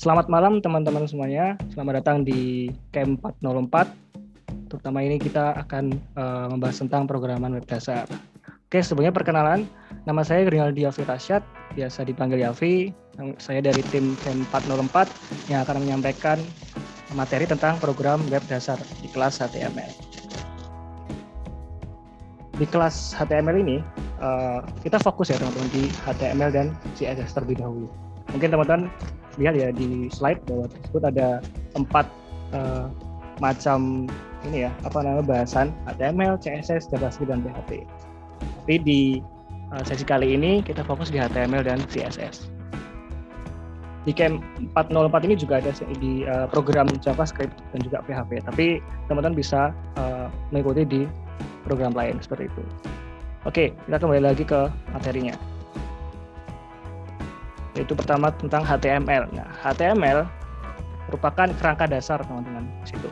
Selamat malam teman-teman semuanya. Selamat datang di Camp 404. Terutama ini kita akan membahas tentang programan web dasar. Oke, sebelumnya perkenalan. Nama saya Rinaldi Yafi Rasyad, biasa dipanggil Yafi. Saya dari tim Camp 404 yang akan menyampaikan materi tentang program web dasar di kelas HTML. Di kelas HTML ini, kita fokus ya teman-teman di HTML dan CSS terlebih dahulu. Mungkin teman-teman lihat ya di slide bahwa tersebut ada 4 macam ini ya, bahasan HTML, CSS, JavaScript dan PHP. Tapi di sesi kali ini kita fokus di HTML dan CSS. Di Camp 404 ini juga ada di program JavaScript dan juga PHP, tapi teman-teman bisa mengikuti di program lain seperti itu. Oke, kita kembali lagi ke materinya. Yaitu pertama tentang HTML. Nah, HTML merupakan kerangka dasar teman-teman di situ.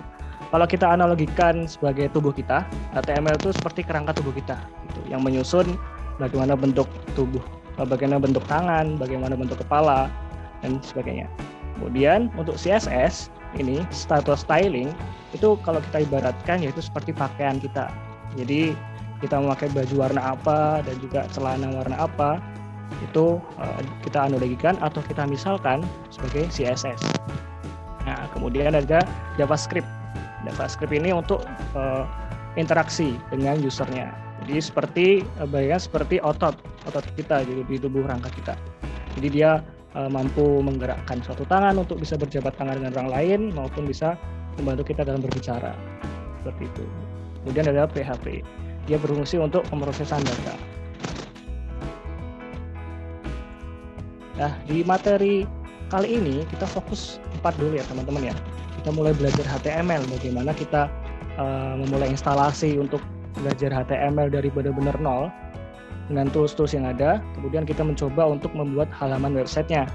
Kalau kita analogikan sebagai tubuh kita, HTML itu seperti kerangka tubuh kita, gitu, yang menyusun bagaimana bentuk tubuh, bagaimana bentuk tangan, bagaimana bentuk kepala, dan sebagainya. Kemudian untuk CSS ini status styling itu kalau kita ibaratkan yaitu seperti pakaian kita. Jadi kita memakai baju warna apa dan juga celana warna apa, itu kita analogikan atau kita misalkan sebagai CSS. Nah, kemudian ada JavaScript. JavaScript ini untuk interaksi dengan usernya. Jadi seperti otot kita di tubuh rangka kita. Jadi dia mampu menggerakkan suatu tangan untuk bisa berjabat tangan dengan orang lain maupun bisa membantu kita dalam berbicara. Seperti itu. Kemudian ada PHP. Dia berfungsi untuk pemrosesan data. Nah, di materi kali ini kita fokus 4 dulu ya teman-teman ya. Kita mulai belajar HTML, bagaimana kita memulai instalasi untuk belajar HTML dari benar-benar nol dengan tools-tools yang ada. Kemudian kita mencoba untuk membuat halaman websitenya.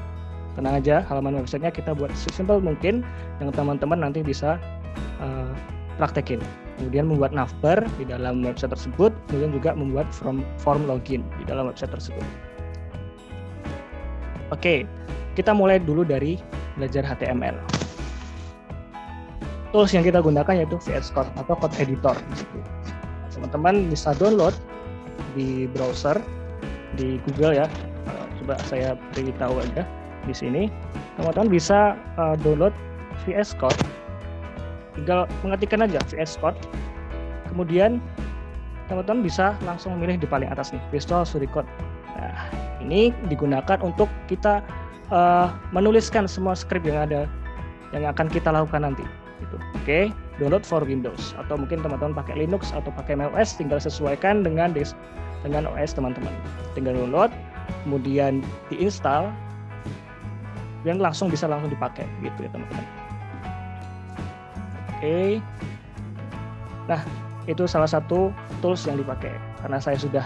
Tenang aja, halaman websitenya kita buat sesimpel mungkin yang teman-teman nanti bisa praktekin. Kemudian membuat navbar di dalam website tersebut, kemudian juga membuat form login di dalam website tersebut. Oke, kita mulai dulu dari belajar HTML. Tools yang kita gunakan yaitu VS Code atau code editor. Teman-teman bisa download di browser, di Google ya. Coba saya beritahu aja di sini. Teman-teman bisa download VS Code. Tinggal mengetikkan aja VS Code. Kemudian teman-teman bisa langsung memilih di paling atas nih, Visual Studio Code. Nah, ini digunakan untuk kita menuliskan semua script yang ada yang akan kita lakukan nanti. Gitu. Oke, download for Windows atau mungkin teman-teman pakai Linux atau pakai macOS, tinggal sesuaikan dengan OS teman-teman. Tinggal download, kemudian diinstal, dan bisa langsung dipakai gitu ya teman-teman. Oke. Nah, itu salah satu tools yang dipakai karena saya sudah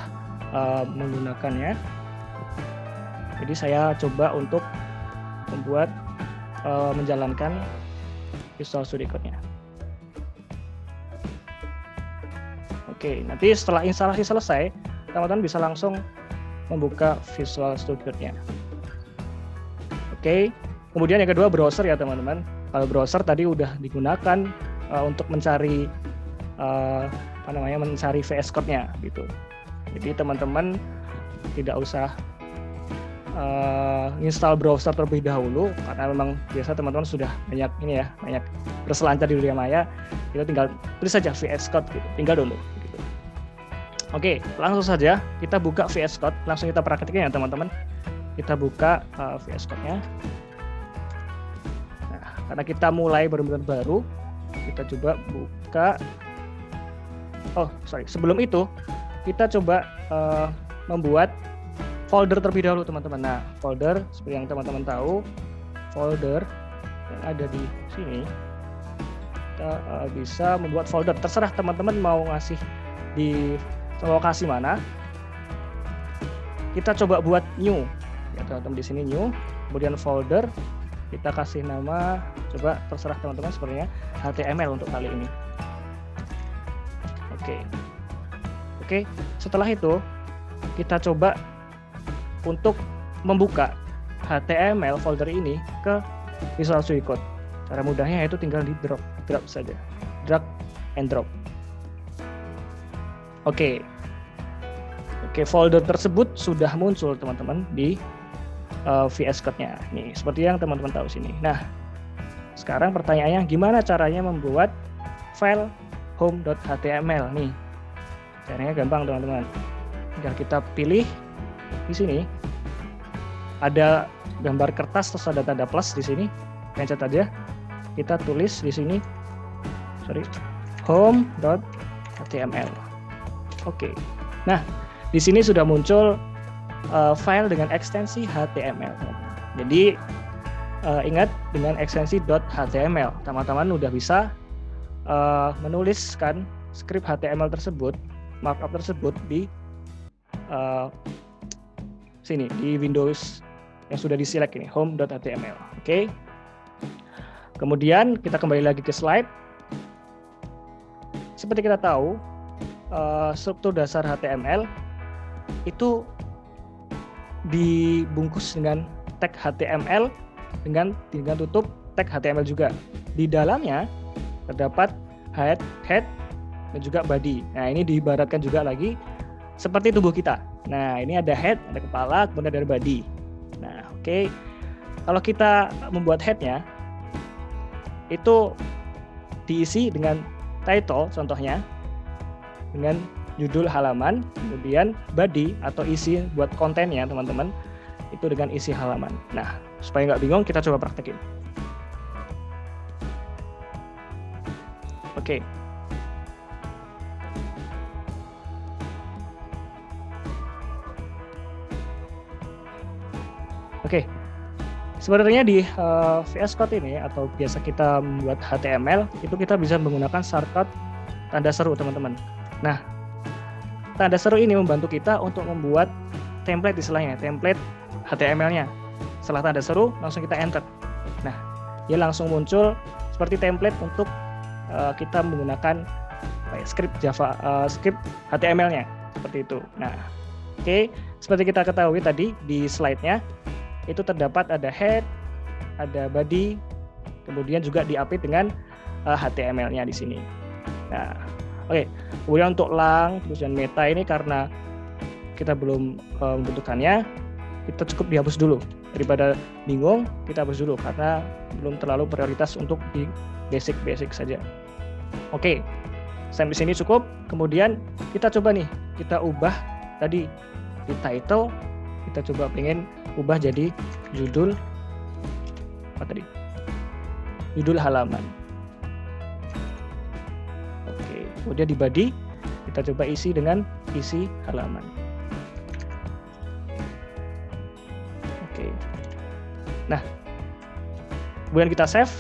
menggunakannya. Jadi saya coba untuk membuat menjalankan Visual Studio Code-nya. Oke, nanti setelah instalasi selesai, teman-teman bisa langsung membuka Visual Studio Code-nya. Oke, kemudian yang kedua browser ya teman-teman. Kalau browser tadi udah digunakan untuk mencari mencari VS Code-nya gitu. Jadi teman-teman tidak usah install browser terlebih dahulu karena memang biasa teman-teman sudah banyak berselancar di dunia maya. Kita tinggal tulis saja VS Code gitu, tinggal dulu gitu. Oke, langsung saja kita buka VS Code, langsung kita prakteknya ya teman-teman. Kita buka VS Code-nya. Nah, karena kita mulai benar-benar baru, kita coba buka. Sebelum itu kita coba membuat folder terlebih dahulu teman-teman. Nah, folder seperti yang teman-teman tahu, folder yang ada di sini, kita bisa membuat folder. Terserah teman-teman mau ngasih di lokasi mana. Kita coba buat new, ya teman-teman di sini new, kemudian folder, kita kasih nama, coba terserah teman-teman sepertinya HTML untuk kali ini. Oke. Setelah itu kita coba untuk membuka HTML folder ini ke Visual Studio Code. Cara mudahnya yaitu tinggal di drag saja, drag and drop. Oke, folder tersebut sudah muncul teman-teman di VS Code-nya. Nih, seperti yang teman-teman tahu sini. Nah, sekarang pertanyaannya gimana caranya membuat file home.html nih? Caranya gampang teman-teman. Tinggal kita pilih di sini. Ada gambar kertas terus ada tanda plus di sini. Pencet aja. Kita tulis di sini. home.html. Oke. Nah, di sini sudah muncul file dengan ekstensi HTML. Jadi ingat dengan ekstensi .html, teman-teman udah bisa menuliskan skrip HTML tersebut, markup tersebut di sini di Windows yang sudah di-select ini home.html. Oke. Kemudian kita kembali lagi ke slide. Seperti kita tahu, struktur dasar HTML itu dibungkus dengan tag HTML dengan tutup tag HTML juga. Di dalamnya terdapat head dan juga body. Nah, ini diibaratkan juga lagi seperti tubuh kita. Nah, ini ada head, ada kepala, kemudian ada body. Nah, oke. Kalau kita membuat head-nya itu diisi dengan title contohnya dengan judul halaman, kemudian body atau isi buat kontennya teman-teman itu dengan isi halaman. Nah, supaya nggak bingung kita coba praktekin. Oke. Sebenarnya di VS Code ini atau biasa kita membuat HTML itu kita bisa menggunakan shortcut tanda seru teman-teman. Nah, tanda seru ini membantu kita untuk membuat template istilahnya, template HTML-nya. Setelah tanda seru, langsung kita enter. Nah, dia langsung muncul seperti template untuk kita menggunakan script Java, script HTML-nya seperti itu. Nah, oke, seperti kita ketahui tadi di slide-nya itu terdapat ada head, ada body, kemudian juga diapit dengan HTML-nya di sini. Nah, oke, kemudian untuk lang terus dan meta ini karena kita belum membutuhkannya, kita cukup dihapus dulu. Daripada bingung, kita hapus dulu karena belum terlalu prioritas untuk di basic saja. Oke, sampai sini cukup. Kemudian kita coba nih, kita ubah tadi di title, kita coba pengen ubah jadi judul apa tadi? Judul halaman. Kemudian di body kita coba isi dengan isi halaman. Oke. Nah, kemudian kita save.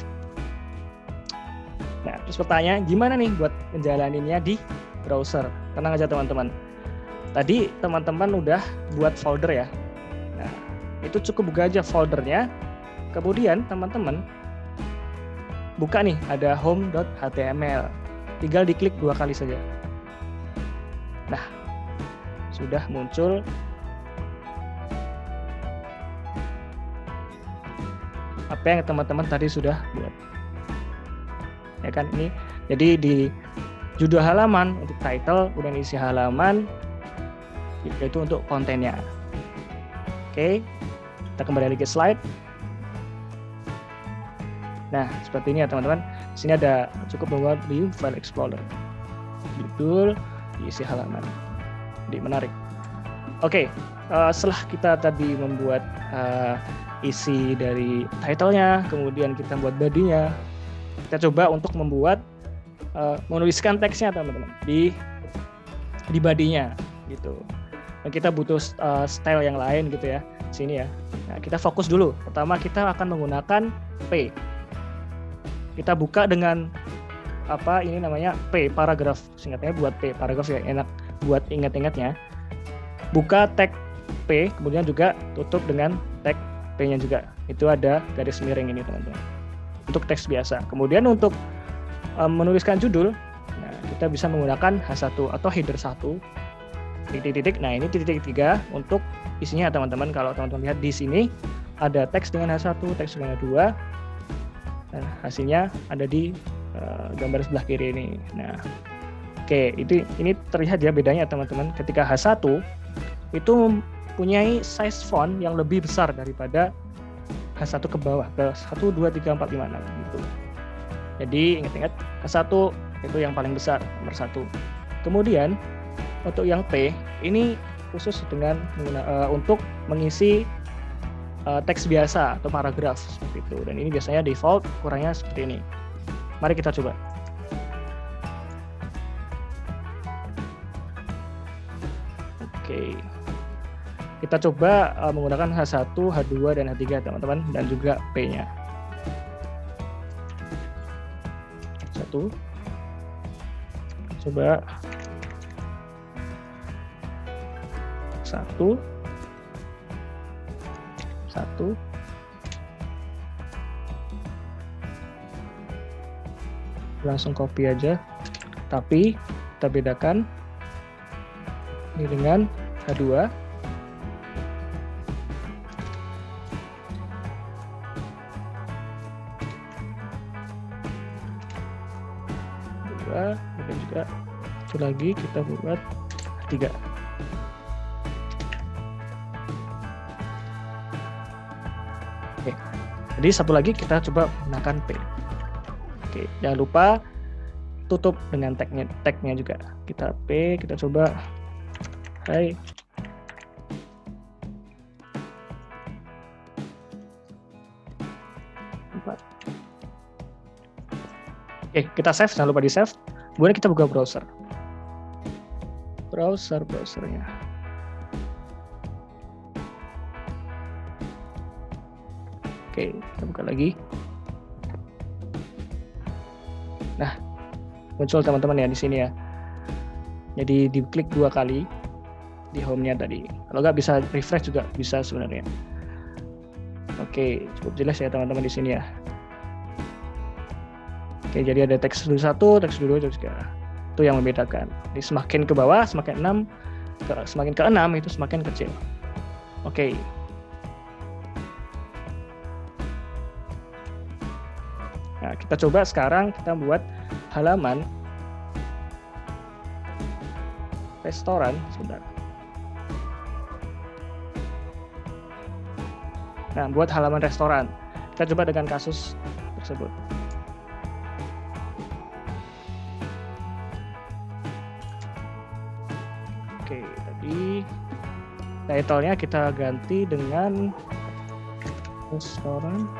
Nah, terus pertanyaan gimana nih buat menjalaninnya di browser? Tenang aja teman-teman. Tadi teman-teman udah buat folder ya. Nah, itu cukup buka aja foldernya. Kemudian teman-teman buka nih ada home.html. Tinggal diklik 2 kali saja. Nah, sudah muncul apa yang teman-teman tadi sudah buat. Ya kan ini. Jadi di judul halaman untuk title, kemudian isi halaman itu untuk kontennya. Oke. Kita kembali lagi ke slide. Nah, seperti ini ya teman-teman. Di sini ada cukup membuat di file explorer. Judul, diisi halaman. Jadi menarik. Oke, setelah kita tadi membuat isi dari title-nya, kemudian kita buat body-nya, kita coba untuk membuat menuliskan teksnya teman-teman di body-nya gitu. Dan kita butuh style yang lain gitu ya. Sini ya. Nah, kita fokus dulu. Pertama kita akan menggunakan P. Kita buka dengan apa ini namanya P, paragraf. Singkatnya buat P, paragraf ya enak buat ingat-ingatnya. Buka tag P, kemudian juga tutup dengan tag P-nya juga. Itu ada garis miring ini teman-teman. Untuk teks biasa. Kemudian untuk menuliskan judul, nah, kita bisa menggunakan H1 atau header 1. Titik-titik. Nah, ini titik 3 untuk isinya teman-teman. Kalau teman-teman lihat di sini ada teks dengan H1, teks dengan H2. Nah, hasilnya ada di gambar sebelah kiri ini. Nah, oke, ini terlihat ya bedanya teman-teman. Ketika H1 itu mempunyai size font yang lebih besar daripada H1 ke bawah, ke 1, 2, 3, 4, 5, 6 gitu. Jadi ingat-ingat H1 itu yang paling besar, nomor 1. Kemudian untuk yang P ini khusus dengan untuk mengisi teks biasa atau paragraf seperti itu, dan ini biasanya default ukurannya seperti ini. Mari kita coba. Oke, kita coba menggunakan H1, H2 dan H3 teman-teman, dan juga P-nya. 1, coba 1, langsung copy aja, tapi kita bedakan ini dengan H2. Dan juga itu lagi kita buat H3. Oke, jadi satu lagi kita coba gunakan P. Oke, jangan lupa tutup dengan tagnya juga. Kita P, kita coba hai. Oke, kita save, jangan lupa di save. Kemudian kita buka browsernya. Oke, kita buka lagi. Nah, muncul teman-teman ya di sini ya. Jadi diklik 2 kali di home-nya tadi. Kalau nggak bisa refresh juga bisa sebenarnya. Oke, cukup jelas ya teman-teman di sini ya. Oke, jadi ada teks dulu 1, teks dulu 2 juga. Itu yang membedakan. Jadi semakin ke bawah, semakin ke 6 itu semakin kecil. Oke. Nah, kita coba sekarang kita buat halaman restoran, sebentar. Nah, buat halaman restoran. Kita coba dengan kasus tersebut. Oke, tadi title-nya kita ganti dengan restoran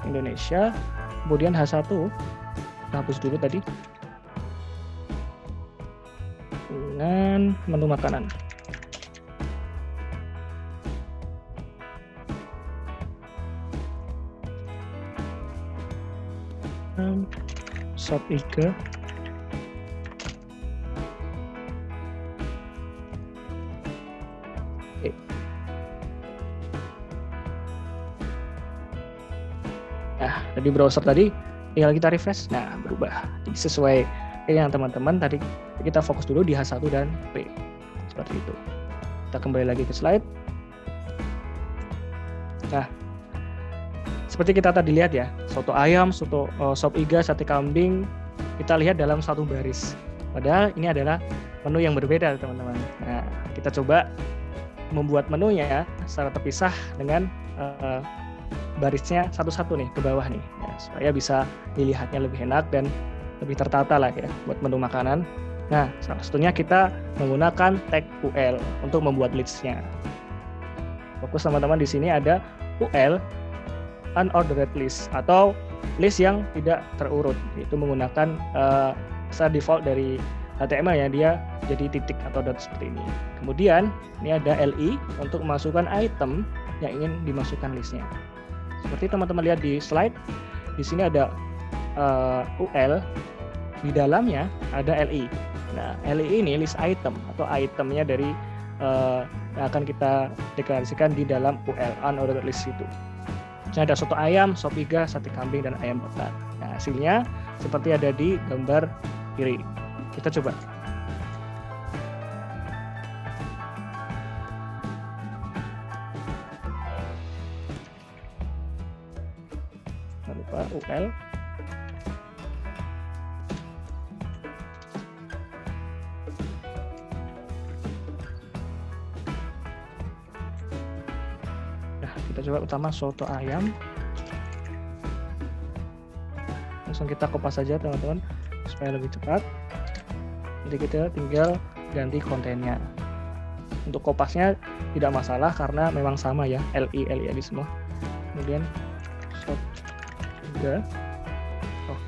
Indonesia, kemudian H1 kita hapus dulu tadi dengan menu makanan. Sop iga. Oke. Nah, dari browser tadi tinggal kita refresh. Nah, berubah. Jadi sesuai yang teman-teman tadi kita fokus dulu di H1 dan P. Seperti itu. Kita kembali lagi ke slide. Nah, seperti kita tadi lihat ya, soto ayam, sop iga, sate kambing, kita lihat dalam satu baris. Padahal ini adalah menu yang berbeda, teman-teman. Nah, kita coba membuat menunya secara terpisah dengan barisnya satu-satu nih ke bawah nih, ya, supaya bisa dilihatnya lebih enak dan lebih tertata lah ya buat menu makanan. Nah, salah satunya kita menggunakan tag UL untuk membuat listnya. Fokus teman-teman di sini ada UL, unordered list, atau list yang tidak terurut. Itu menggunakan secara default dari HTML ya, dia jadi titik atau dot seperti ini. Kemudian ini ada LI untuk memasukkan item yang ingin dimasukkan listnya. Seperti teman-teman lihat di slide, di sini ada UL, di dalamnya ada LI. Nah, LI ini list item atau itemnya dari yang akan kita deklarasikan di dalam UL, unordered list itu. Misalnya ada soto ayam, sop iga, sate kambing, dan ayam bakar. Nah, hasilnya seperti ada di gambar kiri. Kita coba. file. Nah, kita coba utama soto ayam. Langsung kita kopas saja teman-teman supaya lebih cepat. Jadi kita tinggal ganti kontennya. Untuk kopasnya tidak masalah karena memang sama ya, LI semua. Kemudian shot 3. Oh.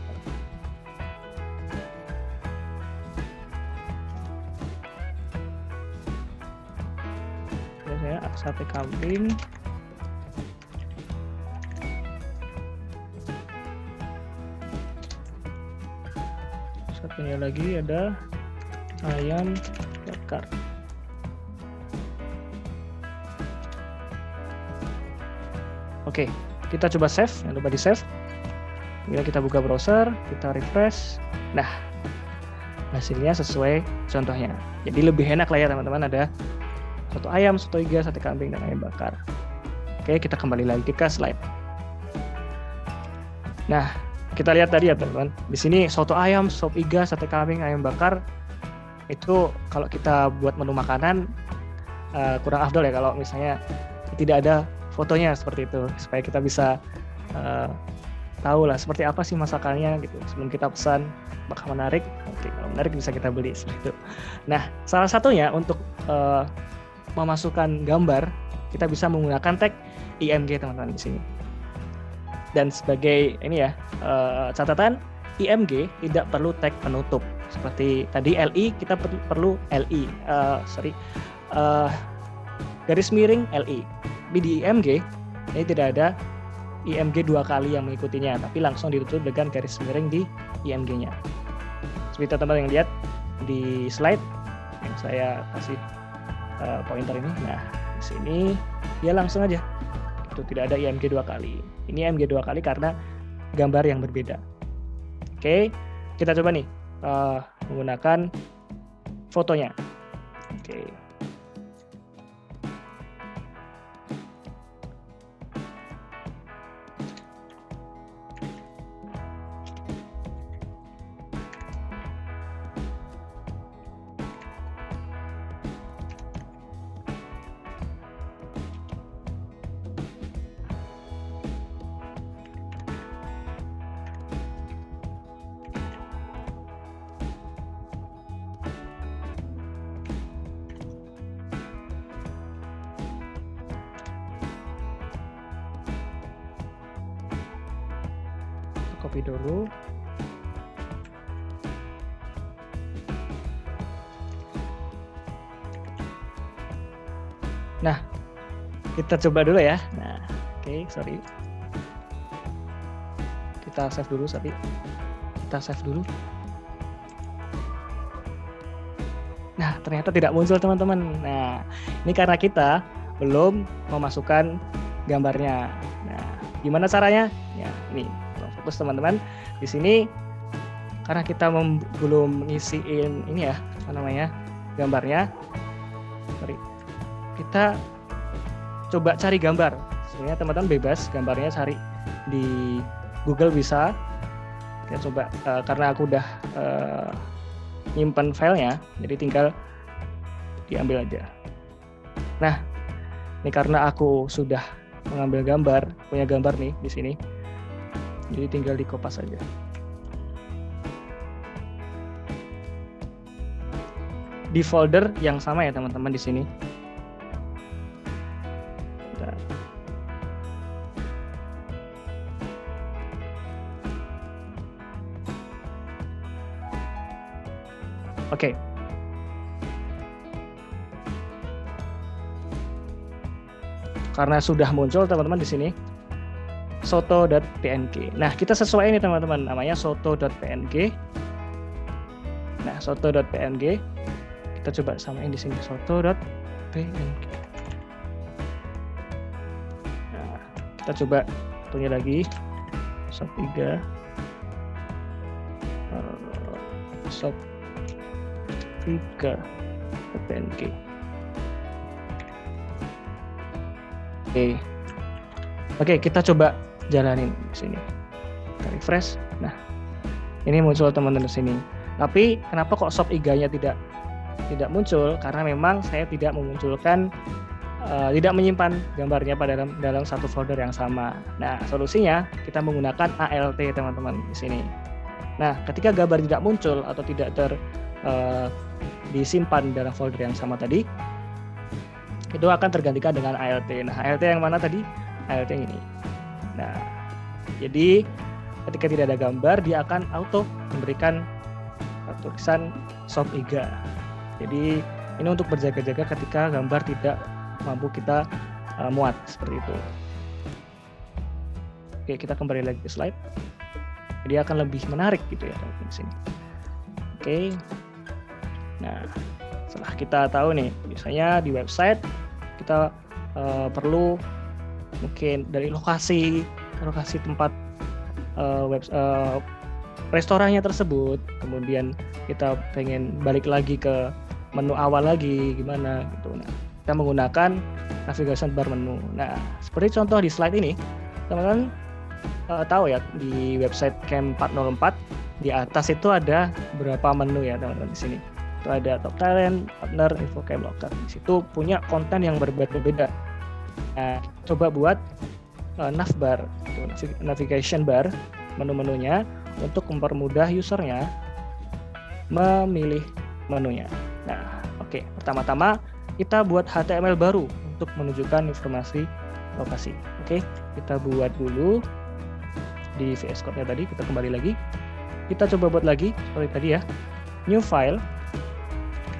Saya sate kambing. Satunya lagi ada ayam bakar. Oke, kita coba save, jangan lupa di save. Kemudian kita buka browser, kita refresh. Nah, hasilnya sesuai contohnya. Jadi lebih enak lah ya teman-teman, ada soto ayam, soto iga, sate kambing, dan ayam bakar. Oke, kita kembali lagi ke slide. Nah, kita lihat tadi ya teman-teman. Di sini soto ayam, sop iga, sate kambing, ayam bakar. Itu kalau kita buat menu makanan kurang afdol ya kalau misalnya tidak ada fotonya seperti itu, supaya kita bisa tahu lah seperti apa sih masakannya gitu sebelum kita pesan, apakah menarik. Oke, kalau menarik bisa kita beli seperti itu. Nah, salah satunya untuk memasukkan gambar kita bisa menggunakan tag IMG teman-teman di sini. Dan sebagai ini ya catatan, IMG tidak perlu tag penutup seperti tadi LI, kita perlu LI garis miring LI. Tapi di IMG ini tidak ada IMG 2 kali yang mengikutinya, tapi langsung ditutup dengan garis miring di IMG-nya. Seperti teman-teman yang lihat di slide yang saya kasih pointer ini. Nah, di sini dia langsung aja. Itu tidak ada IMG 2 kali. Ini IMG 2 kali karena gambar yang berbeda. Oke, kita coba nih menggunakan fotonya. Oke. Copy dulu. Nah, kita coba dulu ya. Nah, oke, sorry. Kita save dulu, tapi kita save dulu. Nah, ternyata tidak muncul teman-teman. Nah, ini karena kita belum memasukkan gambarnya. Nah, gimana caranya? Ya, ini. Fokus teman-teman di sini karena kita belum ngisiin ini ya apa namanya gambarnya. Sorry, kita coba cari gambar. Sebenarnya teman-teman bebas gambarnya cari di Google bisa. Kita coba karena aku udah nyimpen filenya, jadi tinggal diambil aja. Nah, ini karena aku sudah mengambil gambar, punya gambar nih di sini. Jadi tinggal dikopas saja. Di folder yang sama ya teman-teman di sini. Oke. Karena sudah muncul teman-teman di sini. Soto.png. Nah, kita sesuai ini teman-teman, namanya soto.png. Nah, soto.png. Kita coba samain di sini soto.png. Nah, kita coba satunya lagi. Sop iga. Sop iga.png. Oke, kita coba jalanin di sini. Kita refresh. Nah, ini muncul teman-teman di sini. Tapi kenapa kok shop IGA-nya tidak muncul? Karena memang saya tidak memunculkan tidak menyimpan gambarnya pada dalam satu folder yang sama. Nah, solusinya kita menggunakan ALT teman-teman di sini. Nah, ketika gambar tidak muncul atau tidak disimpan dalam folder yang sama tadi, itu akan tergantikan dengan ALT. Nah, ALT yang mana tadi? ALT yang ini. Nah, jadi ketika tidak ada gambar, dia akan auto memberikan tulisan shop IGA. Jadi ini untuk berjaga-jaga ketika gambar tidak mampu kita muat seperti itu. Oke, kita kembali lagi ke slide. Jadi akan lebih menarik gitu ya di sini. Oke. Nah, setelah kita tahu nih, misalnya di website kita perlu mungkin dari lokasi tempat restorannya tersebut, kemudian kita pengen balik lagi ke menu awal lagi gimana gitu. Nah, kita menggunakan navigation bar menu. Nah, seperti contoh di slide ini, teman-teman tahu ya, di website Camp 404 di atas itu ada beberapa menu ya teman-teman di sini. Itu ada top talent, partner, info camp locker. Di situ punya konten yang berbeda-beda. Nah, coba buat navbar, navigation bar menu-menunya untuk mempermudah usernya memilih menunya. Nah, oke. Pertama-tama kita buat HTML baru untuk menunjukkan informasi lokasi. Oke, kita buat dulu di VS Code-nya tadi, kita kembali lagi. Kita coba buat lagi seperti tadi ya. New file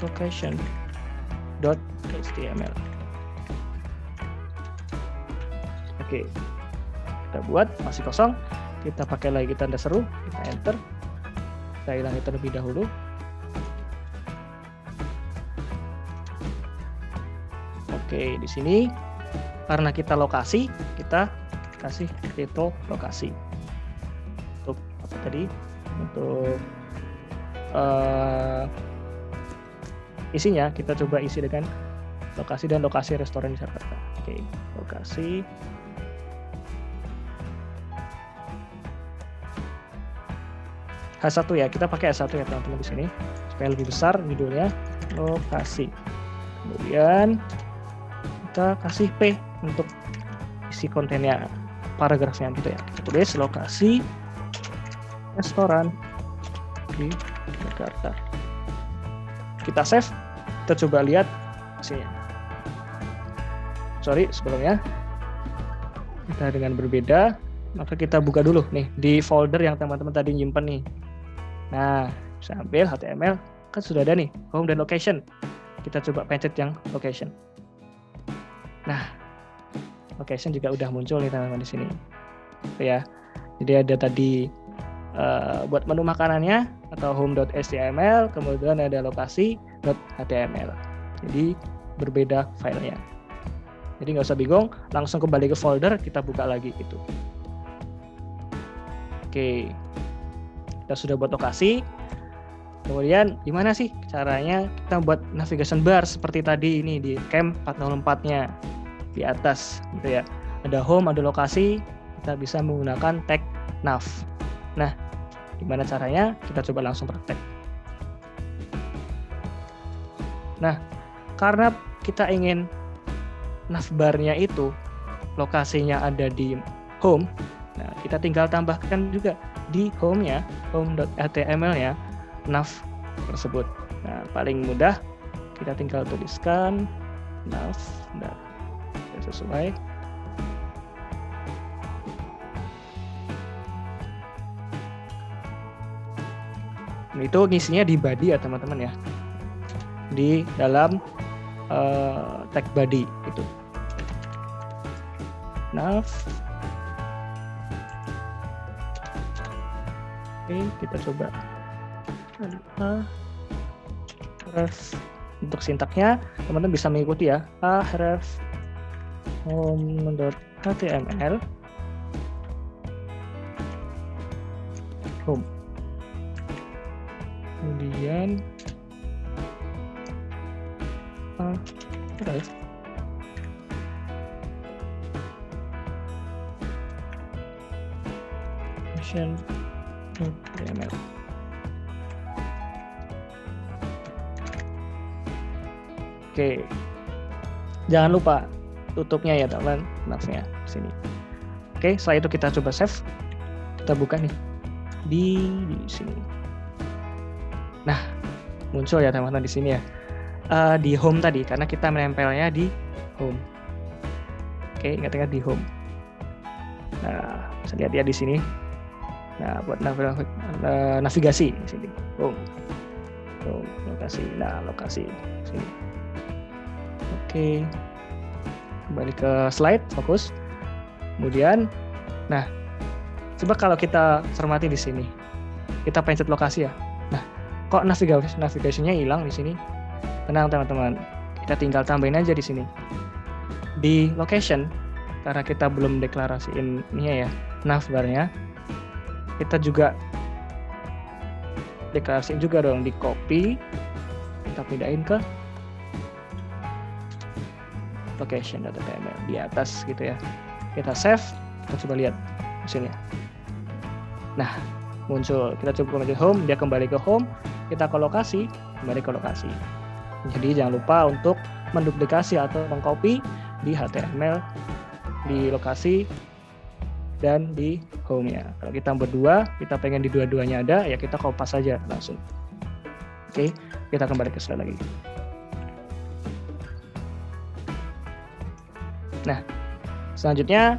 location.html. Oke. Kita buat, masih kosong. Kita pakai lagi tanda seru, kita enter. Kita hilangi terlebih dahulu. Oke, di sini karena kita lokasi, kita kasih title lokasi. Untuk apa tadi? Untuk isinya kita coba isi dengan lokasi dan lokasi restoran di Jakarta. Oke, lokasi. H1 ya, kita pakai H1 ya teman-teman di sini supaya lebih besar judulnya, lokasi. Kemudian kita kasih P untuk isi kontennya, paragrafnya gitu ya. Kita tulis lokasi restoran di Jakarta. Kita save, kita coba lihat hasilnya. Sorry, sebelumnya kita dengan berbeda, maka kita buka dulu nih di folder yang teman-teman tadi nyimpen nih. Nah, bisa ambil HTML, kan sudah ada nih, home dan location. Kita coba pencet yang location. Nah, location juga udah muncul nih teman-teman di sini. Ya. Jadi ada tadi buat menu makanannya atau home.html, kemudian ada lokasi.html. Jadi berbeda filenya. Jadi nggak usah bingung, langsung kembali ke folder, kita buka lagi gitu. Oke, kita sudah buat lokasi. Kemudian gimana sih caranya kita buat navigation bar seperti tadi ini di Camp 404-nya di atas gitu ya. Ada home, ada lokasi, kita bisa menggunakan tag nav. Nah, gimana caranya? Kita coba langsung praktek. Nah, karena kita ingin navbarnya itu lokasinya ada di home, nah kita tinggal tambahkan juga di home-nya, home.html-nya nav tersebut. Nah, paling mudah kita tinggal tuliskan nav, nah, sesuai. Itu ngisinya di body ya teman-teman ya, di dalam tag body itu nav. Oke, kita coba ref. Untuk sintaknya teman-teman bisa mengikuti ya, ref home.html home, kemudian ref location HTML. Oke, jangan lupa tutupnya ya teman, navnya sini. Oke, setelah itu kita coba save, kita buka nih di sini. Nah, muncul ya teman-teman di sini ya, di home tadi karena kita menempelnya di home. Oke, ingat-ingat di home. Nah, bisa lihat ya di sini. Nah, buat navigasi di sini. Home, lokasi. Nah, lokasi sini. Oke, kembali ke slide, fokus. Kemudian, nah, coba kalau kita cermati di sini, kita pencet lokasi ya. Nah, kok navigasinya hilang di sini? Tenang teman-teman, kita tinggal tambahin aja di sini. Di location, karena kita belum deklarasiin ini ya, navbarnya, kita juga deklarasiin juga dong di copy, kita pindahin ke location.html di atas gitu ya. Kita save, kita coba lihat hasilnya. Nah, muncul. Kita coba kembali ke home, dia kembali ke home. Kita ke lokasi, kembali ke lokasi. Jadi jangan lupa untuk menduplikasi atau mengcopy di HTML, di lokasi, dan di home-nya. Kalau kita berdua, kita pengen di dua-duanya ada, ya kita copy saja langsung. Oke, kita kembali ke slide lagi. Nah, selanjutnya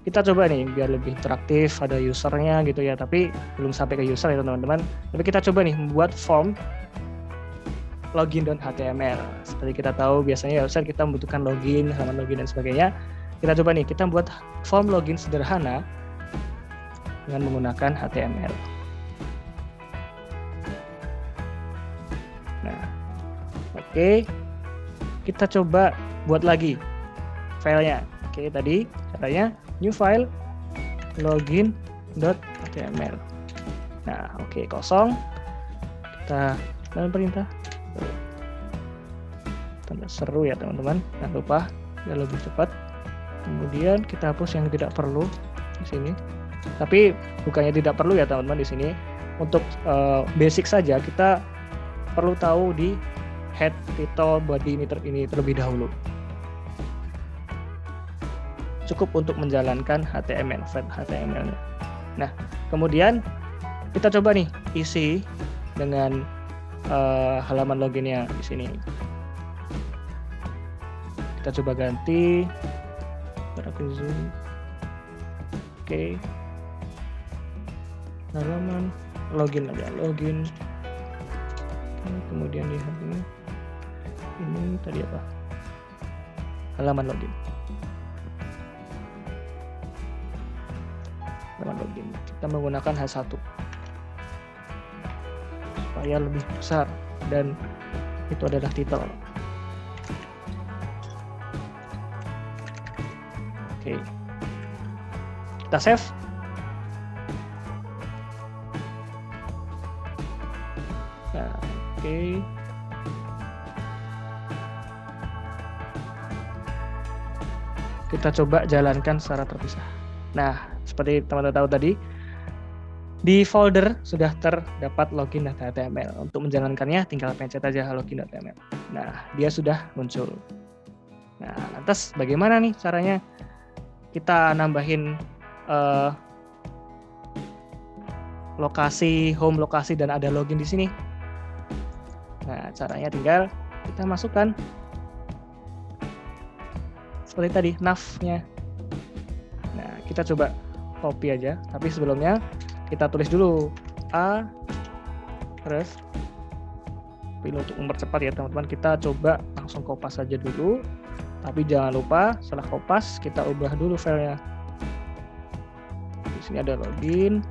kita coba nih biar lebih interaktif, ada usernya gitu ya, tapi belum sampai ke user ya teman-teman. Tapi kita coba nih membuat form login.html. Seperti kita tahu biasanya website kita membutuhkan login, halaman login dan sebagainya. Kita coba nih, kita buat form login sederhana dengan menggunakan HTML. Nah, oke. Kita coba buat lagi filenya. Oke, tadi caranya new file login.html. Nah, oke, kosong. Kita dalam perintah. Tanda seru ya teman-teman. Jangan lupa biar lebih cepat. Kemudian kita hapus yang tidak perlu di sini. Tapi bukannya tidak perlu ya teman-teman di sini. Untuk basic saja kita perlu tahu di head, title, body ini terlebih dahulu. Cukup untuk menjalankan HTML, file HTML-nya. Nah, kemudian kita coba nih isi dengan halaman loginnya di sini. Kita coba ganti. Zoom. Oke. Halaman login aja, login. Kemudian lihat ini tadi apa? Halaman login. Login. Kita menggunakan H1 supaya lebih besar dan itu adalah title. Oke. Kita save. Nah, oke. Kita coba jalankan secara terpisah. Nah, seperti teman-teman tahu tadi, di folder sudah terdapat login.html. Untuk menjalankannya tinggal pencet aja login.html. Nah, dia sudah muncul. Nah, lantas bagaimana nih caranya kita nambahin lokasi, home lokasi dan ada login di sini? Nah, caranya tinggal kita masukkan seperti tadi nav-nya. Nah, kita coba copy aja, tapi sebelumnya kita tulis dulu a ref. Tapi untuk mempercepat ya teman-teman, kita coba langsung kopas saja dulu. Tapi jangan lupa setelah kopas kita ubah dulu filenya. Di sini ada login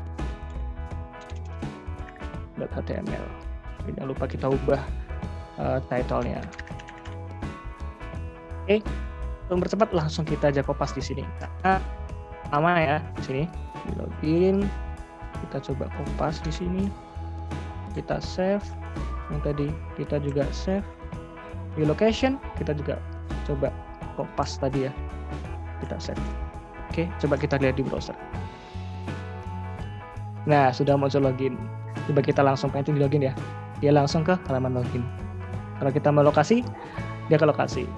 .html. Jangan lupa kita ubah title-nya. Oke, untuk mempercepat langsung kita aja kopas di sini. Nah, sama ya di sini di login. Kita coba kopas di sini. Kita save. Yang tadi kita juga save. Di location kita juga coba kopas tadi ya, kita save. Oke, coba kita lihat di browser. Nah, sudah muncul login. Coba kita langsung pengen di login ya. Dia langsung ke halaman login. Kalau kita mau lokasi, dia ke lokasi.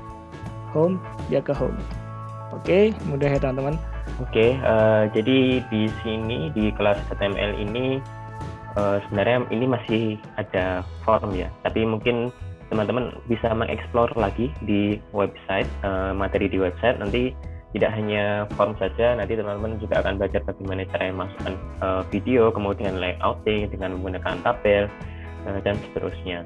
Home, dia ke home. Oke, mudah ya teman-teman. Oke, jadi di sini di kelas HTML ini sebenarnya ini masih ada form ya, tapi mungkin teman-teman bisa mengeksplor lagi di website, materi di website. Nanti tidak hanya form saja, nanti teman-teman juga akan belajar bagaimana cara memasukkan video, kemudian layouting dengan menggunakan tabel, dan seterusnya.